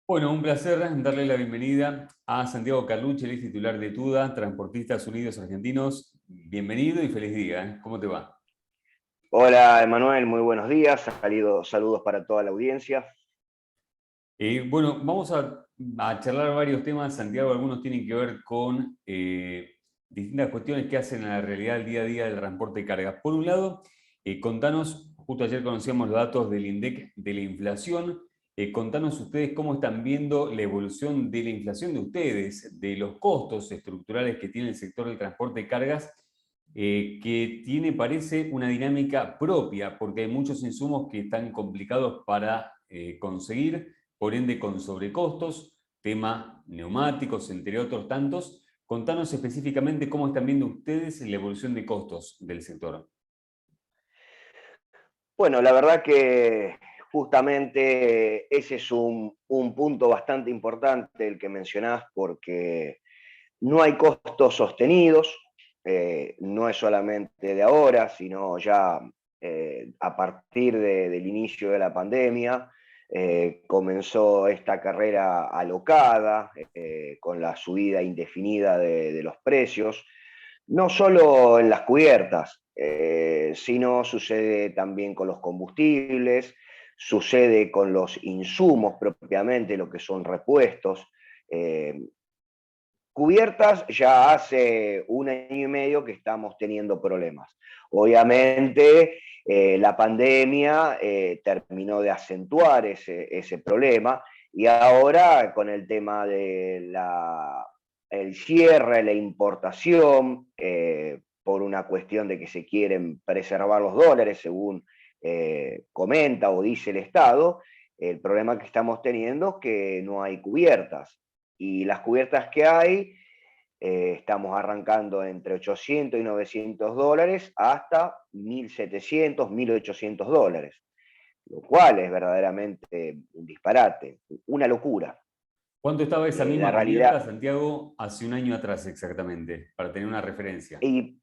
Bueno, un placer darle la bienvenida a Santiago Carlucci, el titular de TUDA, Transportistas Unidos Argentinos. Bienvenido y feliz día, ¿eh? ¿Cómo te va? Hola Emanuel, muy buenos días. Saludos para toda la audiencia. Bueno, vamos a charlar varios temas, Santiago. Algunos tienen que ver con distintas cuestiones que hacen a la realidad del día a día del transporte de cargas. Por un lado, contanos, justo ayer conocíamos los datos del INDEC de la inflación. Contanos ustedes cómo están viendo la evolución de la inflación de ustedes, de los costos estructurales que tiene el sector del transporte de cargas, que tiene, parece, una dinámica propia, porque hay muchos insumos que están complicados para conseguir, por ende con sobrecostos, tema neumáticos, entre otros tantos. Contanos específicamente cómo están viendo ustedes la evolución de costos del sector. Bueno, la verdad que justamente ese es un punto bastante importante el que mencionás porque no hay costos sostenidos, no es solamente de ahora, sino ya a partir del inicio de la pandemia. Comenzó esta carrera alocada con la subida indefinida de los precios, no solo en las cubiertas, sino sucede también con los combustibles, sucede con los insumos propiamente, lo que son repuestos. Eh, Cubiertas ya hace un año y medio que estamos teniendo problemas. Obviamente, la pandemia terminó de acentuar ese problema y ahora con el tema de el cierre, la importación, por una cuestión de que se quieren preservar los dólares, según comenta o dice el Estado, el problema que estamos teniendo es que no hay cubiertas y las cubiertas que hay, estamos arrancando entre 800 y 900 dólares hasta 1.700, 1.800 dólares, lo cual es verdaderamente un disparate, una locura. ¿Cuánto estaba esa La misma cubierta, realidad, Santiago, hace un año atrás exactamente, para tener una referencia? y,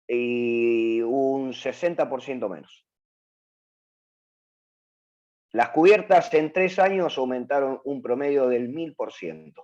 y un 60% menos. Las cubiertas en 3 años aumentaron un promedio del 1000%.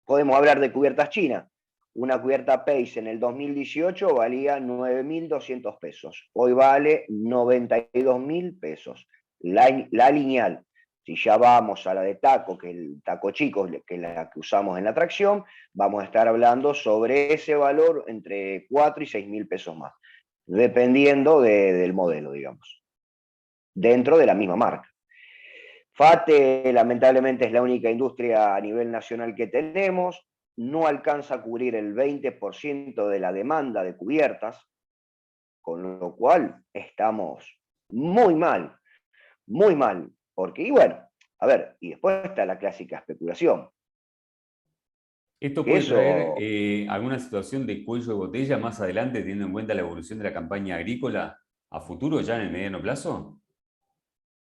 Podemos hablar de cubiertas chinas. Una cubierta Pace en el 2018 valía 9.200 pesos. Hoy vale 92.000 pesos. La lineal, si ya vamos a la de taco, que es el taco chico, que es la que usamos en la tracción, vamos a estar hablando sobre ese valor entre 4 y 6.000 pesos más, dependiendo del modelo, digamos, dentro de la misma marca. FATE lamentablemente es la única industria a nivel nacional que tenemos, no alcanza a cubrir el 20% de la demanda de cubiertas, con lo cual estamos muy mal, porque, y bueno, a ver, y después está la clásica especulación, ¿Esto que puede traer eso, alguna situación de cuello de botella más adelante, teniendo en cuenta la evolución de la campaña agrícola a futuro, ya en el mediano plazo?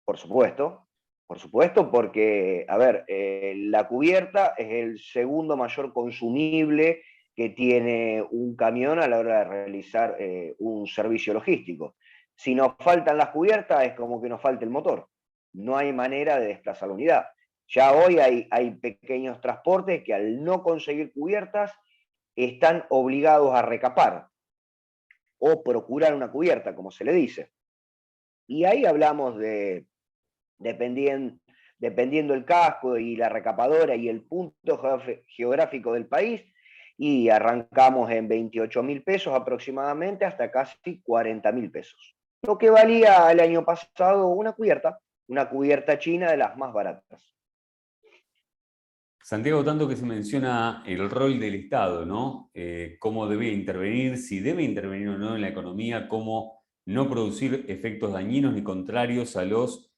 por supuesto, porque, a ver, la cubierta es el segundo mayor consumible que tiene un camión a la hora de realizar un servicio logístico. Si nos faltan las cubiertas, es como que nos falta el motor. No hay manera de desplazar la unidad. Ya hoy hay pequeños transportes que al no conseguir cubiertas están obligados a recapar o procurar una cubierta, como se le dice. Y ahí hablamos de dependiendo, dependiendo el casco y la recapadora y el punto geográfico del país, y arrancamos en 28.000 pesos aproximadamente hasta casi 40.000 pesos. Lo que valía el año pasado una cubierta china de las más baratas. Santiago, tanto que se menciona el rol del Estado, ¿no? Cómo debe intervenir, si debe intervenir o no en la economía, cómo no producir efectos dañinos ni contrarios a los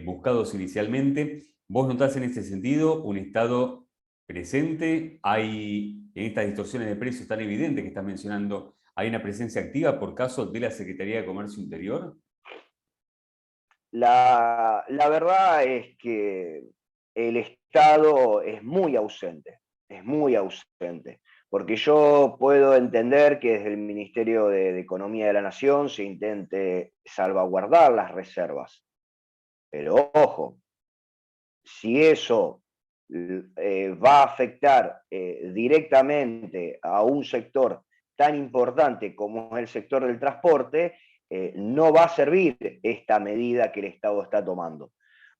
buscados inicialmente. ¿Vos notás en este sentido un Estado presente? ¿Hay en estas distorsiones de precios tan evidentes que estás mencionando, hay una presencia activa por caso de la Secretaría de Comercio Interior? La verdad es que el Estado es muy ausente, porque yo puedo entender que desde el Ministerio de Economía de la Nación se intente salvaguardar las reservas, pero ojo, Si eso va a afectar directamente a un sector tan importante como es el sector del transporte, no va a servir esta medida que el Estado está tomando,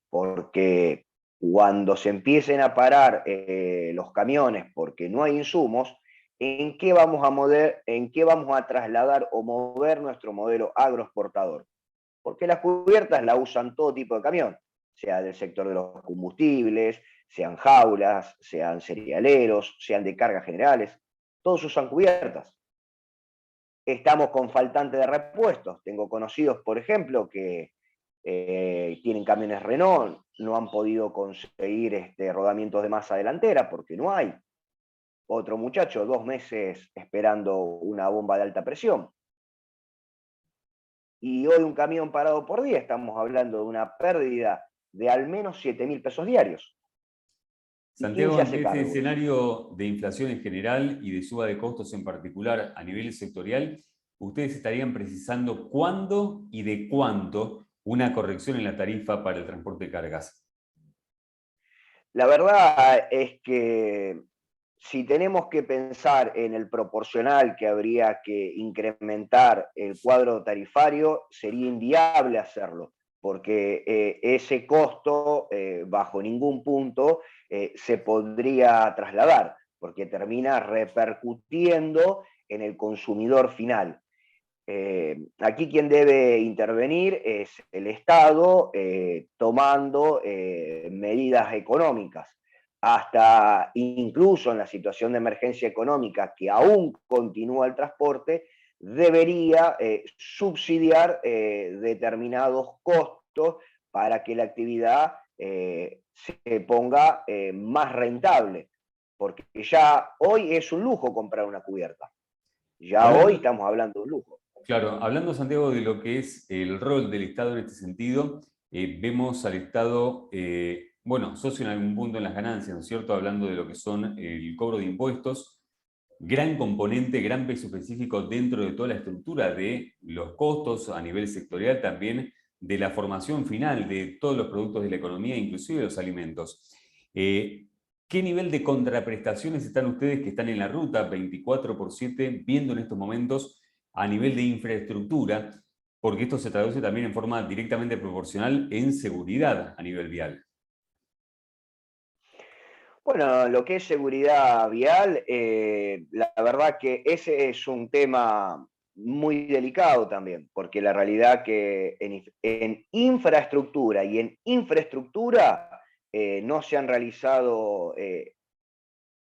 porque cuando se empiecen a parar los camiones porque no hay insumos, ¿en qué vamos a trasladar o mover nuestro modelo agroexportador? Porque las cubiertas la usan todo tipo de camión, sea del sector de los combustibles, sean jaulas, sean cerealeros, sean de cargas generales, todos usan cubiertas. Estamos con faltante de repuestos. Tengo conocidos, por ejemplo, que tienen camiones Renault, no han podido conseguir rodamientos de masa delantera porque no hay. Otro muchacho, 2 meses esperando una bomba de alta presión. Y hoy un camión parado por día, estamos hablando de una pérdida de al menos 7.000 pesos diarios. ¿Y quién Santiago, se ante hace este cargo? escenario de inflación en general y de suba de costos en particular a nivel sectorial, ¿ustedes estarían precisando cuándo y de cuánto una corrección en la tarifa para el transporte de cargas? La verdad es que si tenemos que pensar en el proporcional que habría que incrementar el cuadro tarifario, sería inviable hacerlo, porque ese costo bajo ningún punto se podría trasladar, porque termina repercutiendo en el consumidor final. Aquí quien debe intervenir es el Estado tomando medidas económicas, hasta incluso en la situación de emergencia económica que aún continúa el transporte, debería subsidiar determinados costos para que la actividad se ponga más rentable, porque ya hoy es un lujo comprar una cubierta, ya hoy Hablando, estamos hablando de un lujo. claro, hablando, Santiago, de lo que es el rol del Estado en este sentido, vemos al Estado, bueno, socio en algún punto en las ganancias, ¿no es cierto? Hablando de lo que son el cobro de impuestos, gran componente, gran peso específico dentro de toda la estructura de los costos a nivel sectorial, también de la formación final de todos los productos de la economía, inclusive los alimentos. ¿Qué nivel de contraprestaciones están ustedes que están en la ruta 24/7 viendo en estos momentos a nivel de infraestructura? Porque esto se traduce también en forma directamente proporcional en seguridad a nivel vial. Bueno, lo que es seguridad vial, la verdad que ese es un tema muy delicado también, porque la realidad que en infraestructura y en infraestructura no se han realizado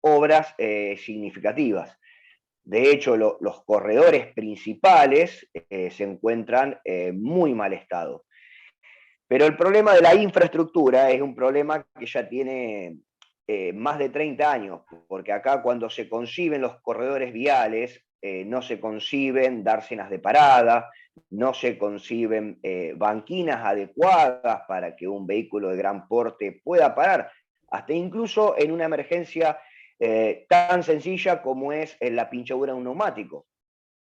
obras significativas. De hecho, los corredores principales se encuentran en muy mal estado. Pero el problema de la infraestructura es un problema que ya tiene más de 30 años, porque acá cuando se conciben los corredores viales, no se conciben dársenas de parada, no se conciben banquinas adecuadas para que un vehículo de gran porte pueda parar, hasta incluso en una emergencia tan sencilla como es la pinchadura de un neumático.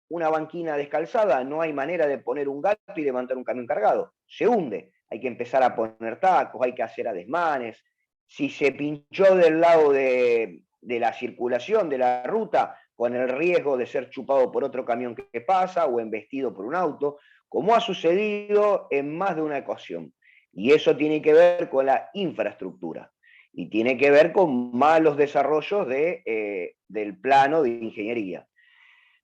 Una banquina descalzada, no hay manera de poner un gato y levantar un camión cargado, se hunde, hay que empezar a poner tacos, hay que hacer adesmanes. Si se pinchó del lado de la circulación, de la ruta, con el riesgo de ser chupado por otro camión que pasa o embestido por un auto, como ha sucedido en más de una ocasión. Y eso tiene que ver con la infraestructura y tiene que ver con malos desarrollos del plano de ingeniería.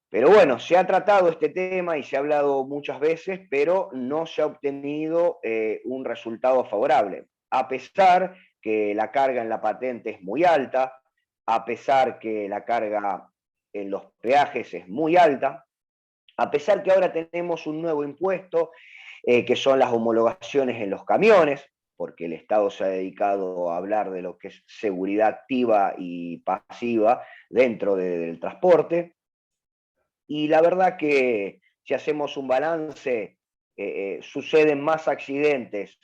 Pero bueno, se ha tratado este tema y se ha hablado muchas veces, pero no se ha obtenido un resultado favorable. A pesar que la carga en la patente es muy alta, a pesar que la carga en los peajes es muy alta, a pesar que ahora tenemos un nuevo impuesto, que son las homologaciones en los camiones, porque el Estado se ha dedicado a hablar de lo que es seguridad activa y pasiva dentro del transporte. Y la verdad que si hacemos un balance, suceden más accidentes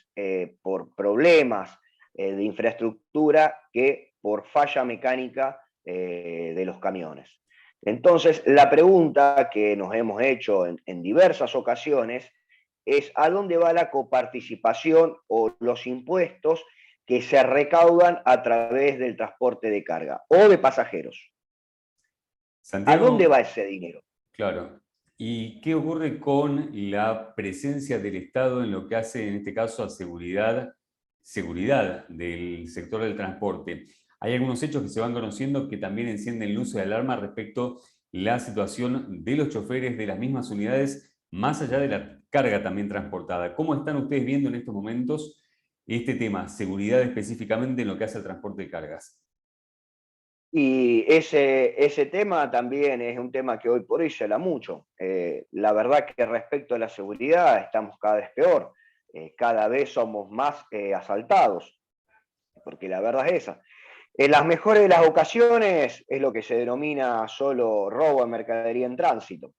por problemas de infraestructura que por falla mecánica de los camiones. Entonces, la pregunta que nos hemos hecho en diversas ocasiones es ¿a dónde va la coparticipación o los impuestos que se recaudan a través del transporte de carga o de pasajeros. ¿A dónde Santiago, va ese dinero? claro. ¿Y qué ocurre con la presencia del Estado en lo que hace, en este caso, a seguridad del sector del transporte? Hay algunos hechos que se van conociendo que también encienden luces de alarma respecto a la situación de los choferes de las mismas unidades, más allá de la carga también transportada. ¿Cómo están ustedes viendo en estos momentos este tema, seguridad específicamente en lo que hace al transporte de cargas? Y ese tema también es un tema que hoy por hoy se habla mucho. La verdad que respecto a la seguridad estamos cada vez peor. Cada vez somos más asaltados, porque la verdad es esa. En las mejores de las ocasiones es lo que se denomina solo robo de mercadería en tránsito.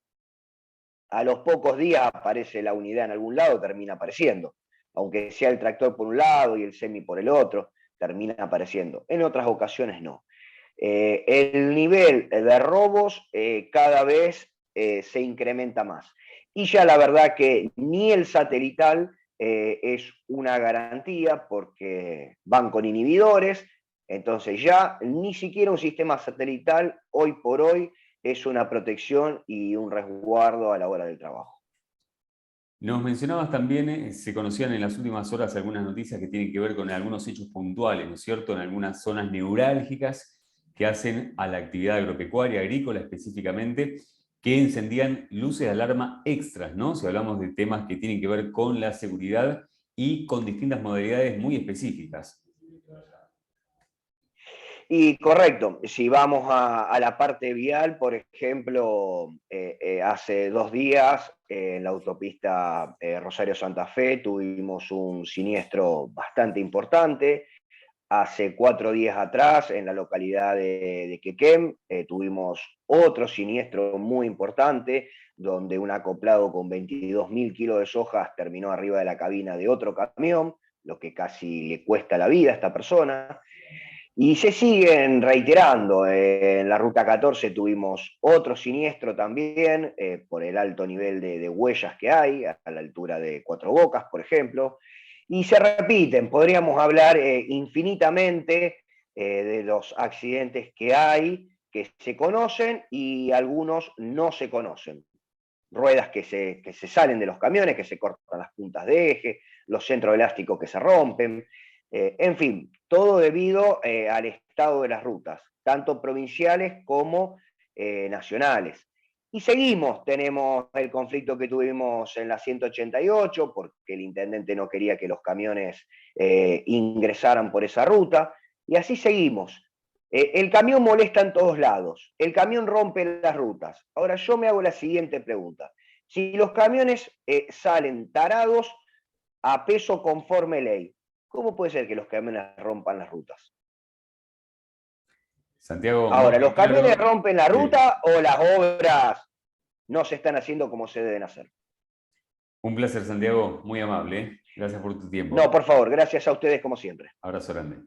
A los pocos días aparece la unidad en algún lado, termina apareciendo. Aunque sea el tractor por un lado y el semi por el otro, termina apareciendo. En otras ocasiones no. El nivel de robos cada vez se incrementa más. Y ya la verdad que ni el satelital es una garantía porque van con inhibidores, entonces ya ni siquiera un sistema satelital hoy por hoy es una protección y un resguardo a la hora del trabajo. Nos mencionabas también, se conocían en las últimas horas algunas noticias que tienen que ver con algunos hechos puntuales, ¿no es cierto?, en algunas zonas neurálgicas que hacen a la actividad agropecuaria, agrícola específicamente, que encendían luces de alarma extras, ¿no? Si hablamos de temas que tienen que ver con la seguridad y con distintas modalidades muy específicas. Y correcto, si vamos a la parte vial, por ejemplo, hace 2 días en la autopista Rosario-Santa Fe tuvimos un siniestro bastante importante. Hace 4 días atrás, en la localidad de Quequén, tuvimos otro siniestro muy importante, donde un acoplado con 22.000 kilos de sojas terminó arriba de la cabina de otro camión, lo que casi le cuesta la vida a esta persona. Y se siguen reiterando. En la ruta 14 tuvimos otro siniestro también, por el alto nivel de huellas que hay, a la altura de Cuatro Bocas, por ejemplo. Y se repiten, podríamos hablar infinitamente de los accidentes que hay, que se conocen y algunos no se conocen. Ruedas que se salen de los camiones, que se cortan las puntas de eje, los centros elásticos que se rompen, en fin, todo debido al estado de las rutas, tanto provinciales como nacionales. Y seguimos, tenemos el conflicto que tuvimos en la 188, porque el intendente no quería que los camiones ingresaran por esa ruta, y así seguimos. El camión molesta en todos lados, el camión rompe las rutas. Ahora yo me hago la siguiente pregunta. Si los camiones salen tarados a peso conforme ley, ¿cómo puede ser que los camiones rompan las rutas? Santiago, más Ahora, que ¿los camiones claro. rompen la Sí. ruta o las obras no se están haciendo como se deben hacer? Un placer, Santiago, muy amable, ¿eh? Gracias por tu No, tiempo. por favor, gracias a ustedes como siempre. Abrazo grande.